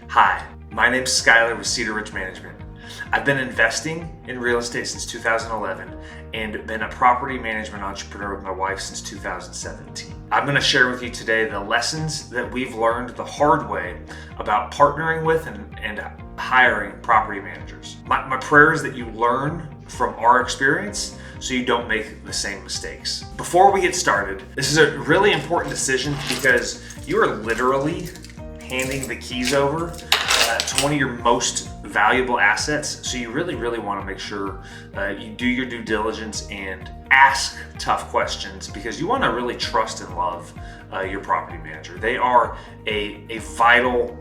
Hi, my name's Skylar with Cedar Ridge Management. I've been investing in real estate since 2011 and been a property management entrepreneur with my wife since 2017. I'm going to share with you today the lessons that we've learned the hard way about partnering with and hiring property managers. My prayer is that you learn from our experience so you don't make the same mistakes. Before we get started, this is a really important decision because you are literally handing the keys over to one of your most valuable assets. So you really want to make sure you do your due diligence and ask tough questions because you want to really trust and love your property manager. They are a vital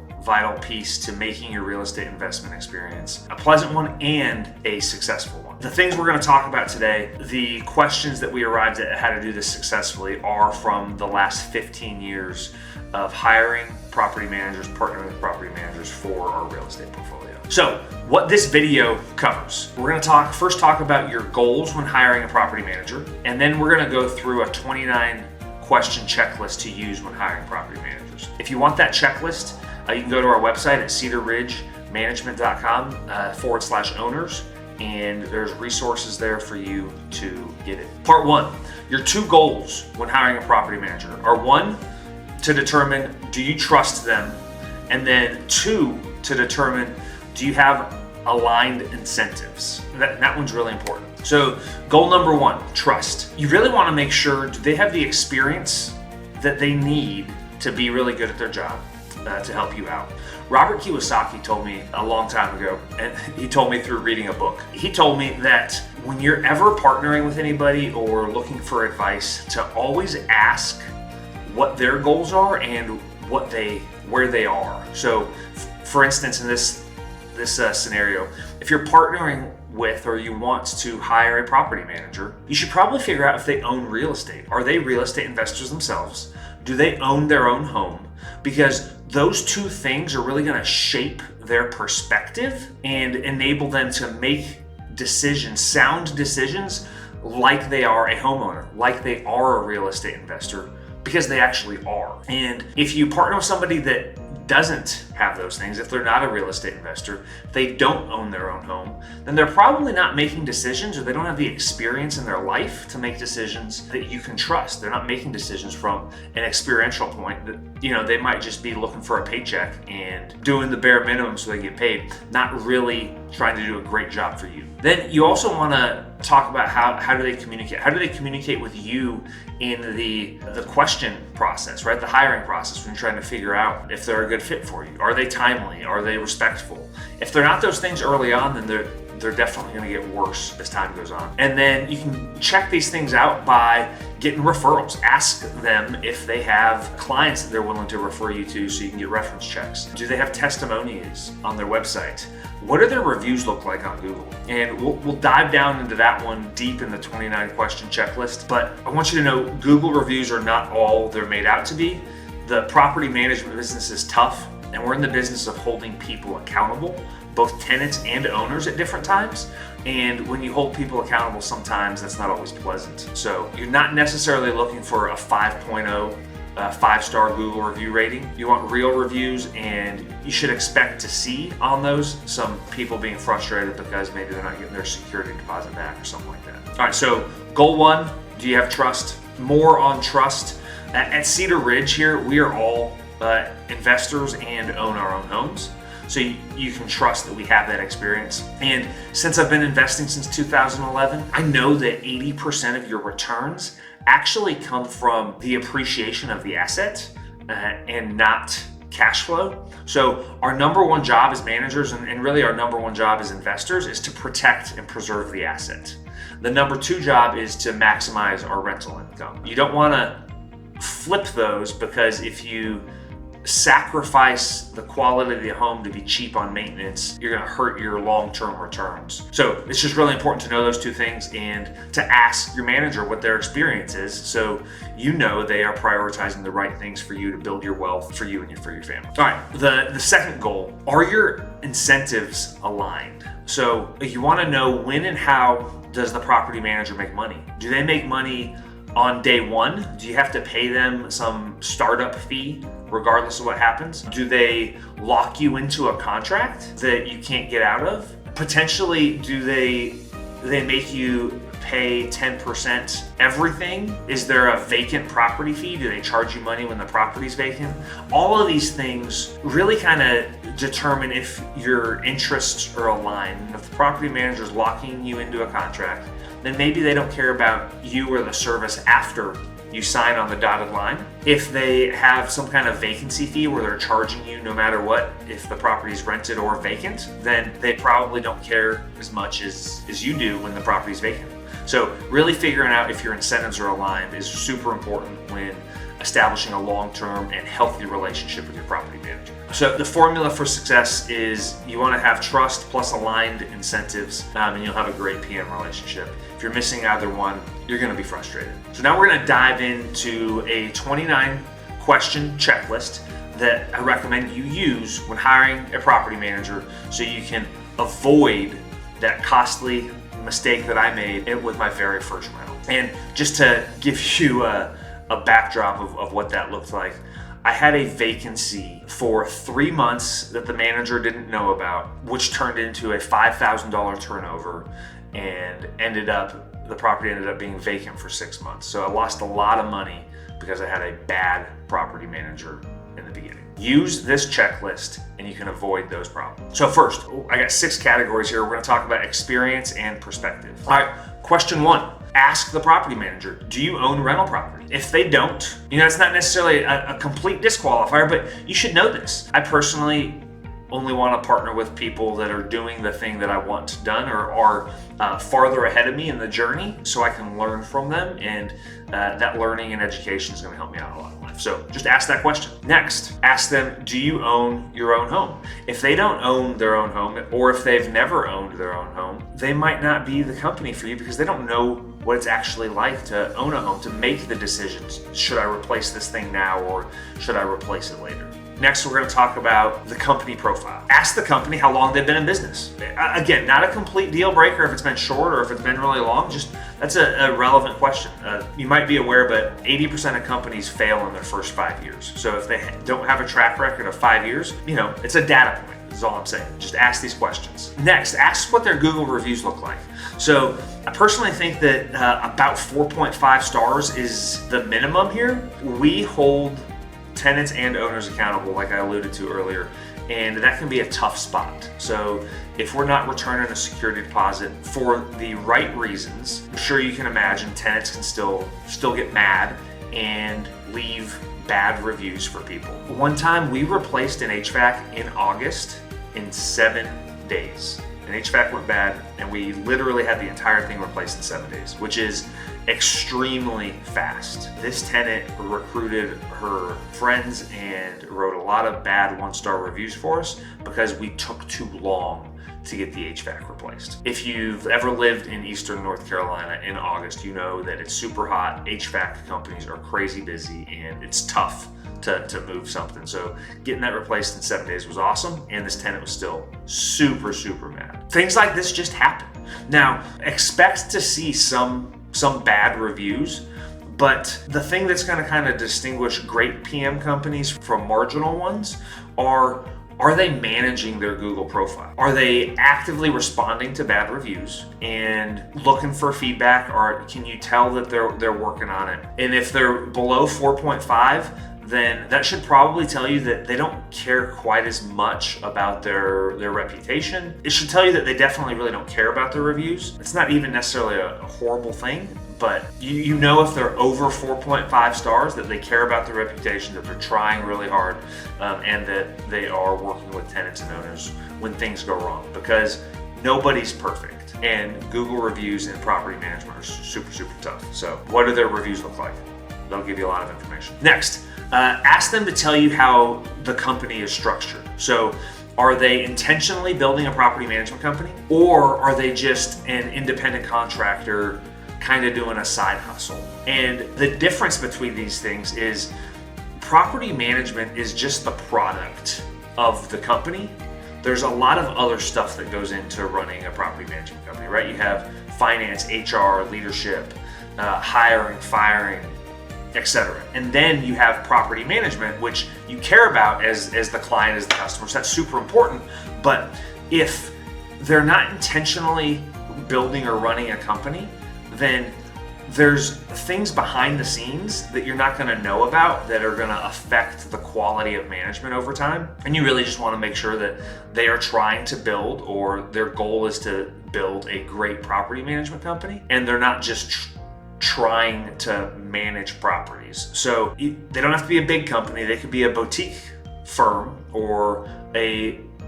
piece to making your real estate investment experience a pleasant one and a successful one. The things we're going to talk about today, the questions that we arrived at how to do this successfully, are from the last 15 years of hiring property managers, partnering with property managers for our real estate portfolio. So what this video covers, we're going to first talk about your goals when hiring a property manager, and then we're going to go through a 29 question checklist to use when hiring property managers. If you want that checklist, you can go to our website at cedarridgemanagement.com/owners, and there's resources there for you to get it. Part one, your two goals when hiring a property manager are: one, to determine do you trust them, and then two, to determine do you have aligned incentives. That one's really important. So goal number one, trust. You really want to make sure, do they have the experience that they need to be really good at their job, to help you out. Robert Kiyosaki told me a long time ago, and he told me through reading a book. He told me that when you're ever partnering with anybody or looking for advice, to always ask what their goals are and where they are. So for instance, in this scenario, if you're partnering with or you want to hire a property manager, you should probably figure out if they own real estate. Are they real estate investors themselves? Do they own their own home? Because those two things are really going to shape their perspective and enable them to make decisions, sound decisions, like they are a homeowner, like they are a real estate investor, because they actually are. And if you partner with somebody that doesn't have those things, if they're not a real estate investor, if they don't own their own home, then they're probably not making decisions, or they don't have the experience in their life to make decisions that you can trust. They're not making decisions from an experiential point. That, they might just be looking for a paycheck and doing the bare minimum so they get paid, not really trying to do a great job for you. Then you also want to talk about how do they communicate? How do they communicate with you in the question process, right? The hiring process, when you're trying to figure out if they're a good fit for you. Are they timely? Are they respectful? If they're not those things early on, then they're definitely going to get worse as time goes on. And then you can check these things out by getting referrals. Ask them if they have clients that they're willing to refer you to so you can get reference checks. Do they have testimonials on their website? What do their reviews look like on Google? And we'll dive down into that one deep in the 29 question checklist. But I want you to know, Google reviews are not all they're made out to be. The property management business is tough, and we're in the business of holding people accountable, both tenants and owners at different times. And when you hold people accountable, sometimes that's not always pleasant. So you're not necessarily looking for a 5.0 5-star Google review rating. You want real reviews, and you should expect to see on those some people being frustrated because maybe they're not getting their security deposit back or something like that. All right, so goal one, do you have trust? More on trust. At Cedar Ridge here, we are all investors and own our own homes. So you can trust that we have that experience. And since I've been investing since 2011, I know that 80% of your returns actually come from the appreciation of the asset and not cash flow. So our number one job as managers, and really our number one job as investors, is to protect and preserve the asset. The number two job is to maximize our rental income. You don't want to flip those, because if you sacrifice the quality of the home to be cheap on maintenance, you're going to hurt your long-term returns. So it's just really important to know those two things and to ask your manager what their experience is, so you know they are prioritizing the right things for you to build your wealth for you and for your family. All right, the second goal, are your incentives aligned? So you want to know when and how does the property manager make money? Do they make money on day one? Do you have to pay them some startup fee regardless of what happens? Do they lock you into a contract that you can't get out of? Potentially, do they make you pay 10% everything? Is there a vacant property fee? Do they charge you money when the property's vacant? All of these things really kind of determine if your interests are aligned. If the property manager is locking you into a contract, then maybe they don't care about you or the service after you sign on the dotted line. If they have some kind of vacancy fee where they're charging you no matter what, if the property's rented or vacant, then they probably don't care as much as you do when the property's vacant. So really figuring out if your incentives are aligned is super important when establishing a long-term and healthy relationship with your property manager. So the formula for success is you want to have trust plus aligned incentives, and you'll have a great PM relationship. If you're missing either one, you're going to be frustrated. So now we're going to dive into a 29-question checklist that I recommend you use when hiring a property manager so you can avoid that costly mistake that I made with my very first rental. And just to give you a backdrop of what that looked like, I had a vacancy for 3 months that the manager didn't know about, which turned into a $5,000 turnover, and the property ended up being vacant for 6 months. So I lost a lot of money because I had a bad property manager in the beginning. Use this checklist and you can avoid those problems. So first, I got 6 categories here. We're going to talk about experience and perspective. All right, question 1. Ask the property manager, do you own rental property? If they don't, it's not necessarily a complete disqualifier, but you should know this. I personally only want to partner with people that are doing the thing that I want done or are farther ahead of me in the journey so I can learn from them, and that learning and education is going to help me out a lot in life. So just ask that question. Next, ask them, do you own your own home? If they don't own their own home, or if they've never owned their own home, they might not be the company for you because they don't know what it's actually like to own a home, to make the decisions. Should I replace this thing now or should I replace it later? Next, we're going to talk about the company profile. Ask the company how long they've been in business. Again, not a complete deal breaker if it's been short or if it's been really long. Just that's a relevant question. You might be aware, but 80% of companies fail in their first 5 years. So if they don't have a track record of 5 years, it's a data point. Is all I'm saying. Just ask these questions. Next, ask what their Google reviews look like. So I personally think that about 4.5 stars is the minimum here. We hold tenants and owners accountable, like I alluded to earlier, and that can be a tough spot. So if we're not returning a security deposit for the right reasons, I'm sure you can imagine tenants can still get mad and leave bad reviews for people. One time we replaced an HVAC in August in 7 days. An HVAC went bad and we literally had the entire thing replaced in 7 days, which is extremely fast. This tenant recruited her friends and wrote a lot of bad 1-star reviews for us because we took too long to get the HVAC replaced. If you've ever lived in Eastern North Carolina in August, you know that it's super hot. HVAC companies are crazy busy and it's tough to move something. So getting that replaced in 7 days was awesome, and this tenant was still super, super mad. Things like this just happen. Now, expect to see some bad reviews, but the thing that's going to kind of distinguish great PM companies from marginal ones are they managing their Google profile? Are they actively responding to bad reviews and looking for feedback, or can you tell that they're working on it? And if they're below 4.5, then that should probably tell you that they don't care quite as much about their reputation. It should tell you that they definitely really don't care about their reviews. It's not even necessarily a horrible thing, but you know if they're over 4.5 stars that they care about their reputation, that they're trying really hard, and that they are working with tenants and owners when things go wrong, because nobody's perfect. And Google reviews and property management are super, super tough. So what do their reviews look like? They'll give you a lot of information. Next, ask them to tell you how the company is structured. So are they intentionally building a property management company, or are they just an independent contractor kind of doing a side hustle? And the difference between these things is property management is just the product of the company. There's a lot of other stuff that goes into running a property management company, right? You have finance, HR, leadership, hiring, firing, etc. And then you have property management, which you care about as the client, as the customer. So that's super important. But if they're not intentionally building or running a company, then there's things behind the scenes that you're not going to know about that are going to affect the quality of management over time. And you really just want to make sure that they are trying to build, or their goal is to build, a great property management company, and they're not just trying to manage properties. So they don't have to be a big company. They could be a boutique firm, or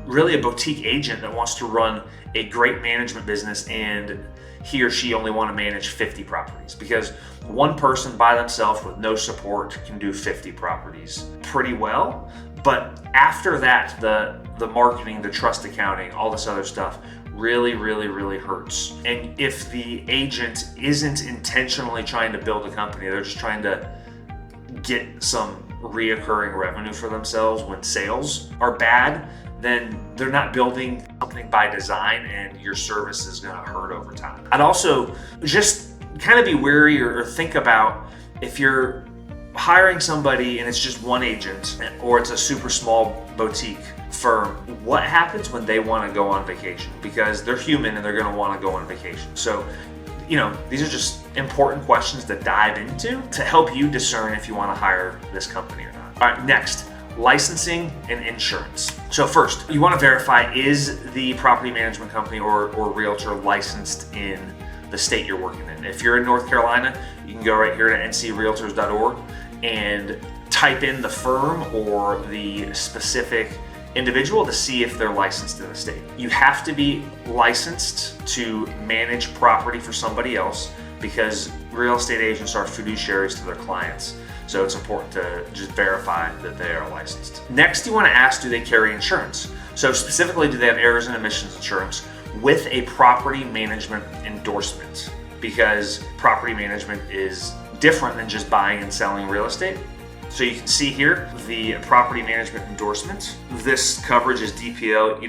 really a boutique agent that wants to run a great management business, and he or she only want to manage 50 properties, because one person by themselves with no support can do 50 properties pretty well. But after that, the marketing, the trust accounting, all this other stuff really hurts. And if the agent isn't intentionally trying to build a company, they're just trying to get some reoccurring revenue for themselves when sales are bad, then they're not building something by design, and your service is going to hurt over time. I'd also just kind of be wary or think about, if you're hiring somebody and it's just one agent, or it's a super small boutique firm, what happens when they want to go on vacation? Because they're human and they're going to want to go on vacation. So, these are just important questions to dive into to help you discern if you want to hire this company or not. All right, next, licensing and insurance. So first, you want to verify, is the property management company or realtor licensed in the state you're working in. If you're in North Carolina, you can go right here to ncrealtors.org and type in the firm or the specific individual to see if they're licensed in the state. You have to be licensed to manage property for somebody else, because real estate agents are fiduciaries to their clients. So it's important to just verify that they are licensed. Next, you want to ask, do they carry insurance? So specifically, do they have errors and omissions insurance with a property management endorsement? Because property management is different than just buying and selling real estate. So you can see here the property management endorsement. This coverage is DPL,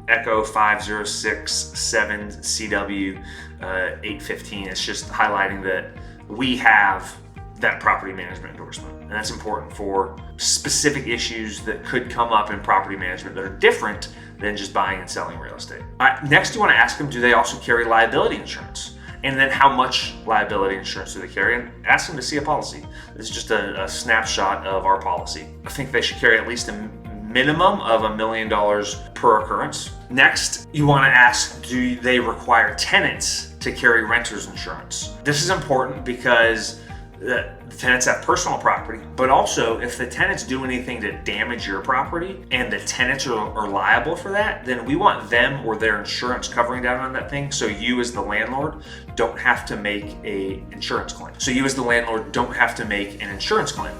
Echo 5067 CW 815. It's just highlighting that we have that property management endorsement. And that's important for specific issues that could come up in property management that are different than just buying and selling real estate. All right, next you want to ask them, do they also carry liability insurance? And then how much liability insurance do they carry? And ask them to see a policy. This is just a snapshot of our policy. I think they should carry at least a minimum of $1 million per occurrence. Next, you want to ask, do they require tenants to carry renter's insurance? This is important because the tenants have personal property, but also if the tenants do anything to damage your property and the tenants are liable for that, then we want them or their insurance covering down on that thing, so you as the landlord don't have to make an insurance claim.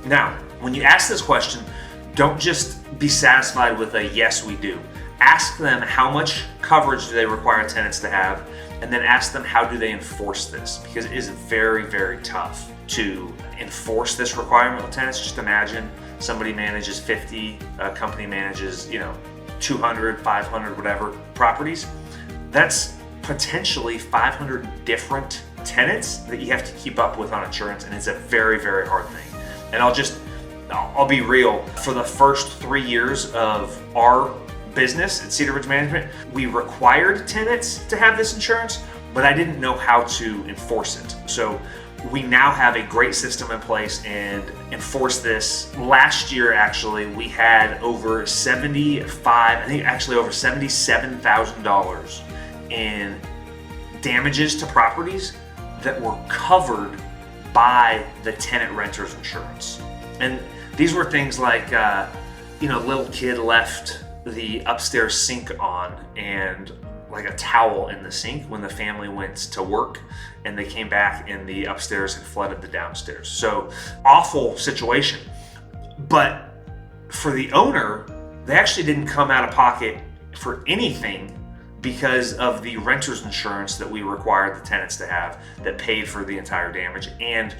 Now, when you ask this question, don't just be satisfied with a yes, we do. Ask them how much coverage do they require tenants to have, and then ask them how do they enforce this, because it is very tough to enforce this requirement with tenants. Just imagine somebody manages 50, a company manages 200, 500, whatever properties. That's potentially 500 different tenants that you have to keep up with on insurance, and it's a very hard thing. And I'll be real, for the first 3 years of our business at Cedar Ridge Management, we required tenants to have this insurance, but I didn't know how to enforce it. So we now have a great system in place and enforce this. Last year, actually, we had over $77,000 in damages to properties that were covered by the tenant renter's insurance. And these were things like, little kid left the upstairs sink on and like a towel in the sink when the family went to work, and they came back and the upstairs had flooded the downstairs. So awful situation. But for the owner, they actually didn't come out of pocket for anything because of the renter's insurance that we required the tenants to have that paid for the entire damage, and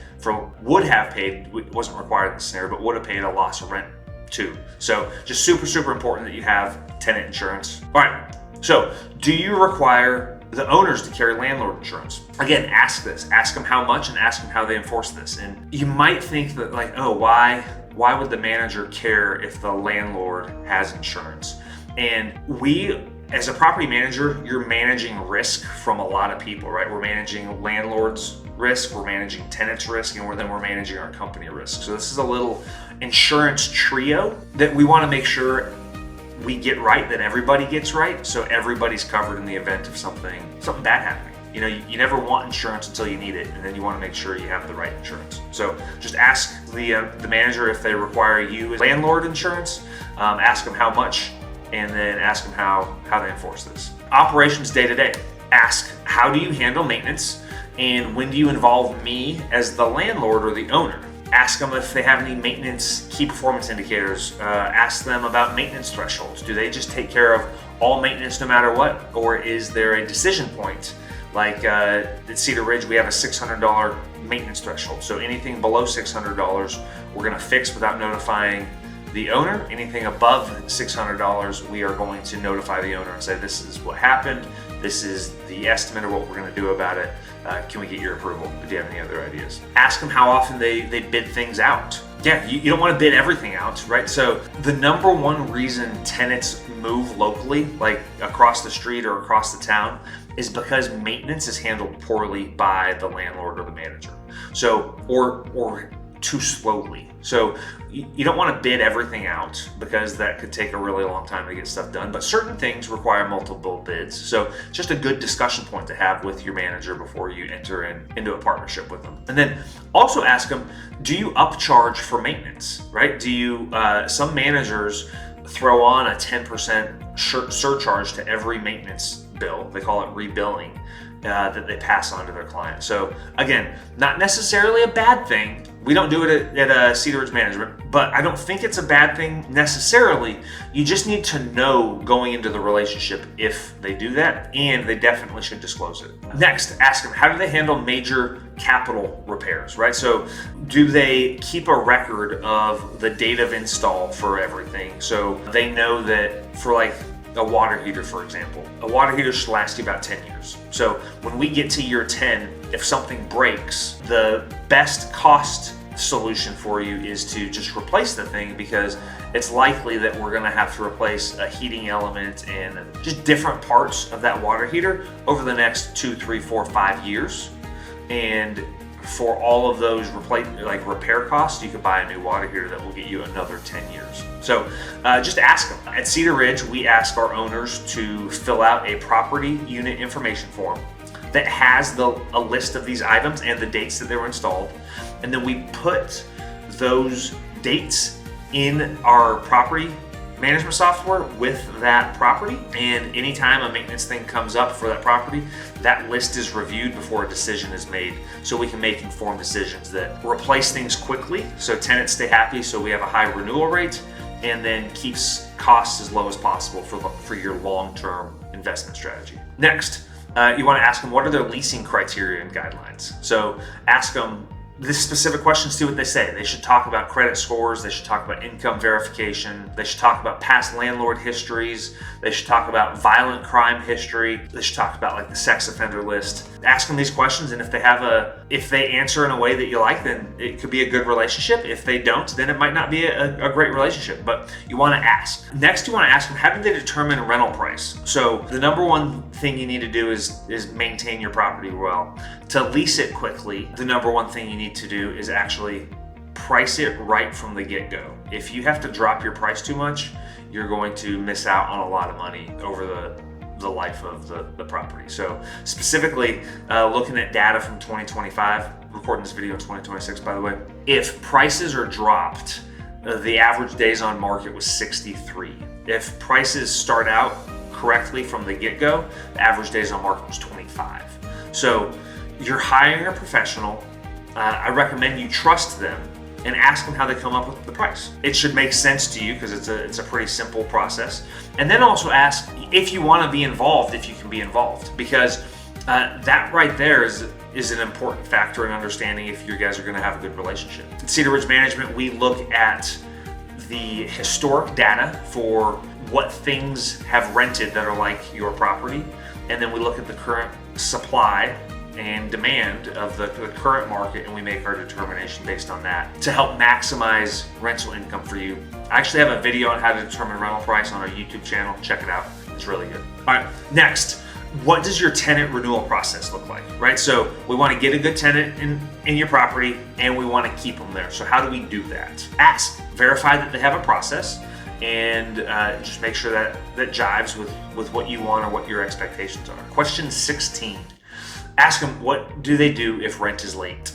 would have paid, it wasn't required in this scenario, but would have paid a loss of rent too. So just super important that you have tenant insurance. All right, so do you require the owners to carry landlord insurance. Again, ask this, ask them how much and ask them how they enforce this. And you might think that like, oh, why would the manager care if the landlord has insurance? And as a property manager, you're managing risk from a lot of people, right? We're managing landlords' risk, we're managing tenants' risk, and then we're managing our company risk. So this is a little insurance trio that we want to make sure we get right, that everybody gets right, so everybody's covered in the event of something bad happening. You know, you never want insurance until you need it, and then you want to make sure you have the right insurance. So just ask the manager if they require you as landlord insurance, ask them how much, and then ask them how they enforce this. Operations day to day. Ask, how do you handle maintenance, and when do you involve me as the landlord or the owner? Ask them if they have any maintenance key performance indicators. Ask them about maintenance thresholds. Do they just take care of all maintenance no matter what? Or is there a decision point? Like at Cedar Ridge, we have a $600 maintenance threshold. So anything below $600, we're gonna fix without notifying the owner. Anything above $600, we are going to notify the owner and say, this is what happened. This is the estimate of what we're gonna do about it. Can we get your approval? Do you have any other ideas? Ask them how often they bid things out. Yeah, you don't want to bid everything out, right? So the number one reason tenants move locally, like across the street or across the town, is because maintenance is handled poorly by the landlord or the manager. So, or too slowly. So you don't want to bid everything out because that could take a really long time to get stuff done, but certain things require multiple bids. So just a good discussion point to have with your manager before you enter into a partnership with them. And then also ask them, do you upcharge for maintenance, right? Do you, some managers throw on a 10% surcharge to every maintenance bill. They call it rebilling. That they pass on to their client. So again, not necessarily a bad thing. We don't do it at Cedar Ridge Management, but I don't think it's a bad thing necessarily. You just need to know going into the relationship if they do that, and they definitely should disclose it. Next, ask them, how do they handle major capital repairs, right? So do they keep a record of the date of install for everything? So they know that for like a water heater, for example. A water heater should last you about 10 years. So when we get to year 10, if something breaks, the best cost solution for you is to just replace the thing, because it's likely that we're gonna have to replace a heating element and just different parts of that water heater over the next 2, 3, 4, 5 years. And for all of those repair costs, you could buy a new water heater that will get you another 10 years. So just ask them. At Cedar Ridge, we ask our owners to fill out a property unit information form that has a list of these items and the dates that they were installed. And then we put those dates in our property management software with that property, and anytime a maintenance thing comes up for that property, that list is reviewed before a decision is made, so we can make informed decisions that replace things quickly so tenants stay happy, so we have a high renewal rate, and then keeps costs as low as possible for your long-term investment strategy. Next, you want to ask them, what are their leasing criteria and guidelines? So ask them this specific question, see what they say. They should talk about credit scores, they should talk about income verification, they should talk about past landlord histories, they should talk about violent crime history, they should talk about like the sex offender list. Ask them these questions, and if they answer in a way that you like, then it could be a good relationship. If they don't, then it might not be a great relationship, but you want to ask. Next, you want to ask them, how do they determine rental price? So the number one thing you need to do is maintain your property well. To lease it quickly, the number one thing you need to do is actually price it right from the get-go. If you have to drop your price too much, you're going to miss out on a lot of money over the life of the property. So specifically, looking at data from 2025, recording this video in 2026, by the way, if prices are dropped, the average days on market was 63. If prices start out correctly from the get-go, the average days on market was 25. So you're hiring a professional. I recommend you trust them and ask them how they come up with the price. It should make sense to you because it's a pretty simple process. And then also ask if you want to be involved, if you can be involved, because that right there is an important factor in understanding if you guys are going to have a good relationship. At Cedar Ridge Management, we look at the historic data for what things have rented that are like your property. and then we look at the current supply and demand of the current market, and we make our determination based on that to help maximize rental income for you. I actually have a video on how to determine rental price on our YouTube channel. Check it out. It's really good. All right, next, what does your tenant renewal process look like, right? So we want to get a good tenant in your property, and we want to keep them there. So how do we do that? Ask, verify that they have a process, and just make sure that jives with what you want or what your expectations are. Question 16, ask them, what do they do if rent is late?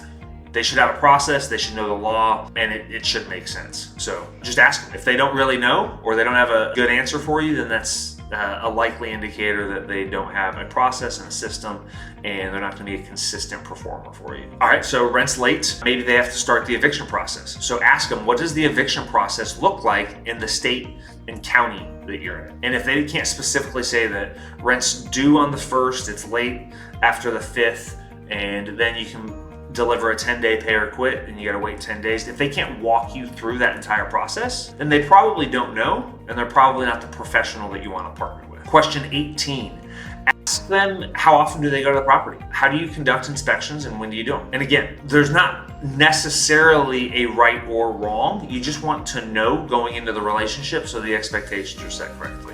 They should have a process, they should know the law, and it should make sense. So just ask them. If they don't really know, or they don't have a good answer for you, then that's a likely indicator that they don't have a process and a system, and they're not going to be a consistent performer for you. All right, so rent's late. Maybe they have to start the eviction process. So ask them, what does the eviction process look like in the state and county that you're in? And if they can't specifically say that rent's due on the 1st, it's late after the 5th, and then you can deliver a 10-day pay or quit, and you got to wait 10 days. If they can't walk you through that entire process, then they probably don't know, and they're probably not the professional that you want to partner with. Question 18, ask them, how often do they go to the property? How do you conduct inspections, and when do you do them? And again, there's not necessarily a right or wrong. You just want to know going into the relationship so the expectations are set correctly.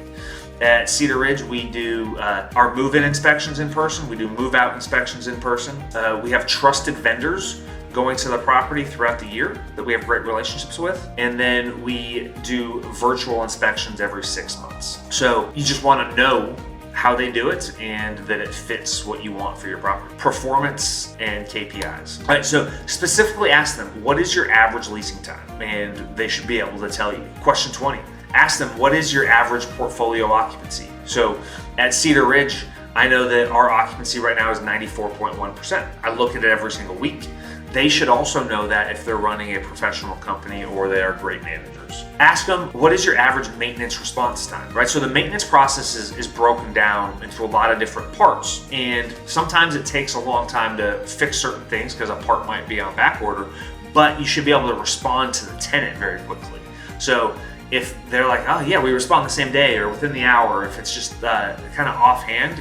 At Cedar Ridge, we do our move-in inspections in person. We do move-out inspections in person. We have trusted vendors going to the property throughout the year that we have great relationships with. And then we do virtual inspections every 6 months. So you just want to know how they do it and that it fits what you want for your property. Performance and KPIs. All right, so specifically ask them, what is your average leasing time? And they should be able to tell you. Question 20. Ask them, what is your average portfolio occupancy? So at Cedar Ridge, I know that our occupancy right now is 94.1%. I look at it every single week. They should also know that if they're running a professional company or they are great managers. Ask them, what is your average maintenance response time, right? So the maintenance process is broken down into a lot of different parts. And sometimes it takes a long time to fix certain things because a part might be on back order, but you should be able to respond to the tenant very quickly. So if they're like, oh yeah, we respond the same day or within the hour, if it's just kind of offhand,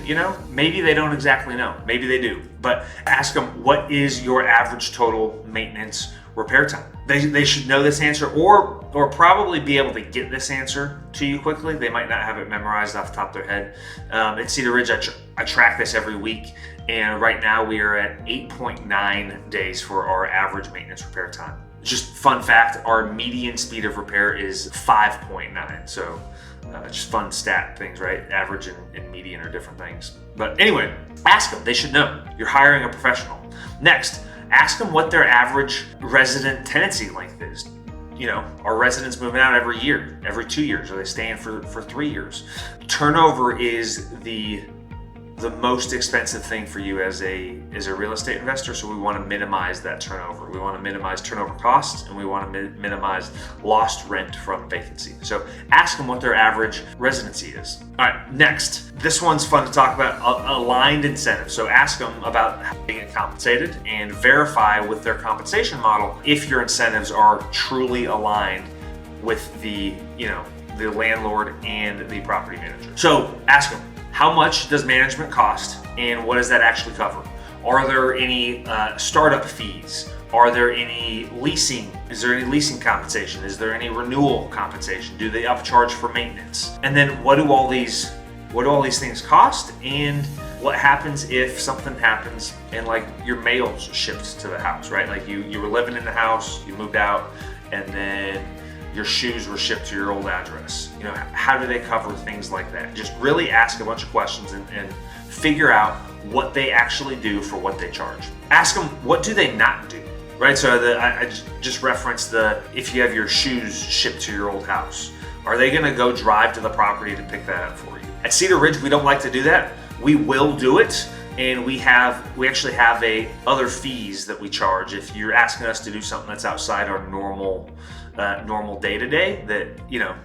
maybe they don't exactly know. Maybe they do. But ask them, what is your average total maintenance repair time? They should know this answer or probably be able to get this answer to you quickly. They might not have it memorized off the top of their head. At Cedar Ridge, I track this every week, and right now we are at 8.9 days for our average maintenance repair time. Just fun fact, our median speed of repair is 5.9. So just fun stat things, right? Average and median are different things. But anyway, ask them. They should know. You're hiring a professional. Next, ask them what their average resident tenancy length is. Are residents moving out every year, every 2 years? Are they staying for 3 years? Turnover is the most expensive thing for you as a real estate investor, so we want to minimize that turnover. We want to minimize turnover costs, and we want to minimize lost rent from vacancy. So ask them what their average residency is. All right, next. This one's fun to talk about, aligned incentives. So ask them about how they get compensated and verify with their compensation model if your incentives are truly aligned with the landlord and the property manager. So ask them, how much does management cost, and what does that actually cover? Are there any startup fees? Are there any leasing? Is there any leasing compensation? Is there any renewal compensation? Do they upcharge for maintenance? And then what do all these things cost? And what happens if something happens and like your mail's shipped to the house, right? Like you were living in the house, you moved out, and then your shoes were shipped to your old address. How do they cover things like that? Just really ask a bunch of questions and figure out what they actually do for what they charge. Ask them, what do they not do? Right, so I just referenced if you have your shoes shipped to your old house, are they gonna go drive to the property to pick that up for you? At Cedar Ridge, we don't like to do that. We will do it, and we actually have other fees that we charge if you're asking us to do something that's outside our normal day-to-day, that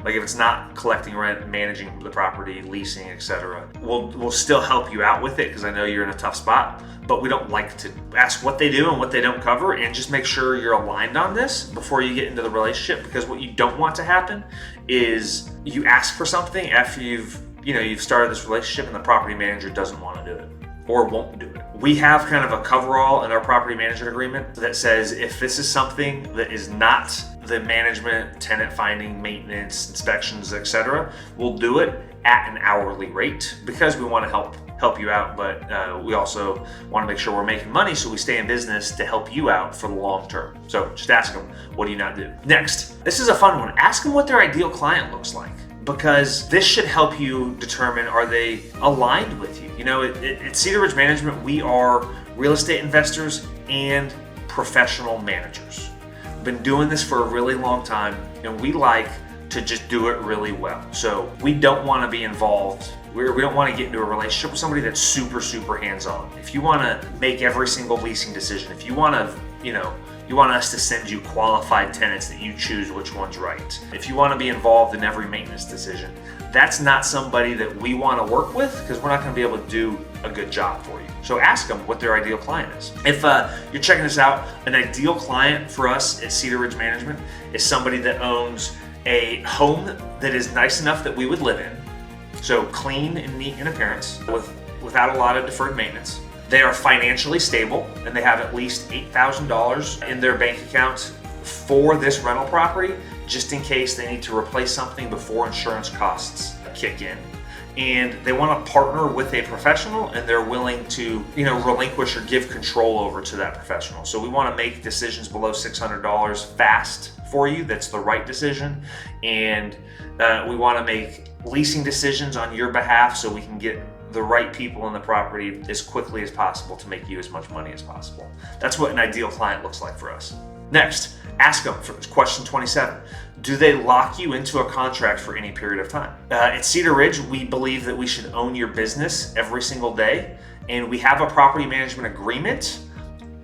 like if it's not collecting rent, managing the property, leasing, etc. We'll still help you out with it because I know you're in a tough spot, but we don't like to ask what they do and what they don't cover, and just make sure you're aligned on this before you get into the relationship, because what you don't want to happen is you ask for something after you've you've started this relationship and the property manager doesn't want to do it or won't do it. We have kind of a coverall in our property management agreement that says if this is something that is not the management, tenant finding, maintenance, inspections, etc., we'll do it at an hourly rate because we want to help you out, but we also want to make sure we're making money, so we stay in business to help you out for the long term. So just ask them, what do you not do? Next, this is a fun one. Ask them what their ideal client looks like, because this should help you determine, are they aligned with you? At Cedar Ridge Management, we are real estate investors and professional managers. We've been doing this for a really long time, and we like to just do it really well. So we don't want to be involved. We don't want to get into a relationship with somebody that's super, super hands-on. If you want to make every single leasing decision, if you want to, you want us to send you qualified tenants that you choose which one's right, if you want to be involved in every maintenance decision, that's not somebody that we want to work with, because we're not going to be able to do a good job for you. So ask them what their ideal client is. If you're checking this out, an ideal client for us at Cedar Ridge Management is somebody that owns a home that is nice enough that we would live in. So clean and neat in appearance without a lot of deferred maintenance. They are financially stable and they have at least $8,000 in their bank account for this rental property, just in case they need to replace something before insurance costs kick in. And they want to partner with a professional, and they're willing to, relinquish or give control over to that professional. So we want to make decisions below $600 fast for you. That's the right decision. And we want to make leasing decisions on your behalf so we can get the right people in the property as quickly as possible to make you as much money as possible. That's what an ideal client looks like for us. Next, ask them for question 27. Do they lock you into a contract for any period of time? At Cedar Ridge, we believe that we should own your business every single day, and we have a property management agreement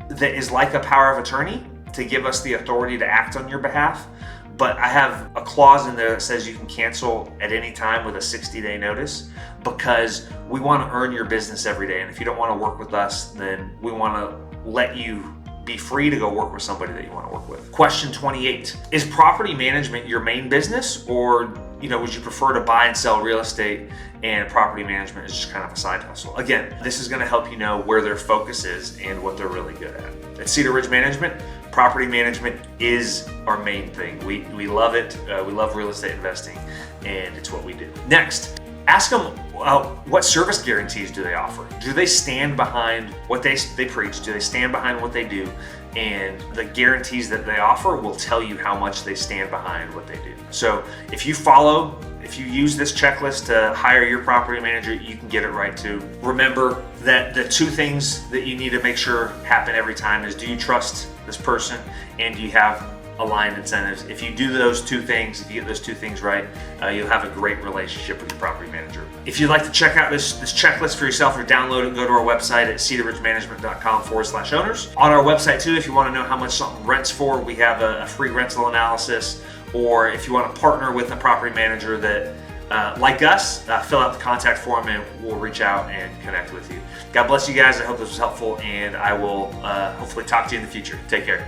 that is like a power of attorney to give us the authority to act on your behalf. But I have a clause in there that says you can cancel at any time with a 60-day notice, because we want to earn your business every day. And if you don't want to work with us, then we want to let you be free to go work with somebody that you want to work with. Question 28. Is property management your main business, or would you prefer to buy and sell real estate and property management is just kind of a side hustle? Again, this is going to help you know where their focus is and what they're really good at. At Cedar Ridge Management, property management is our main thing. We love it. We love real estate investing, and it's what we do. Next, ask them what service guarantees do they offer? Do they stand behind what they preach? Do they stand behind what they do? And the guarantees that they offer will tell you how much they stand behind what they do. So if you use this checklist to hire your property manager, you can get it right too. Remember that the two things that you need to make sure happen every time is, do you trust this person, and do you have aligned incentives? If you do those two things, if you get those two things right, you'll have a great relationship with your property manager. If you'd like to check out this checklist for yourself or download it, go to our website at cedarridgemanagement.com/owners. On our website too, if you want to know how much something rents for, we have a free rental analysis. Or if you want to partner with a property manager that like us, fill out the contact form and we'll reach out and connect with you. God bless you guys. I hope this was helpful, and I will hopefully talk to you in the future. Take care.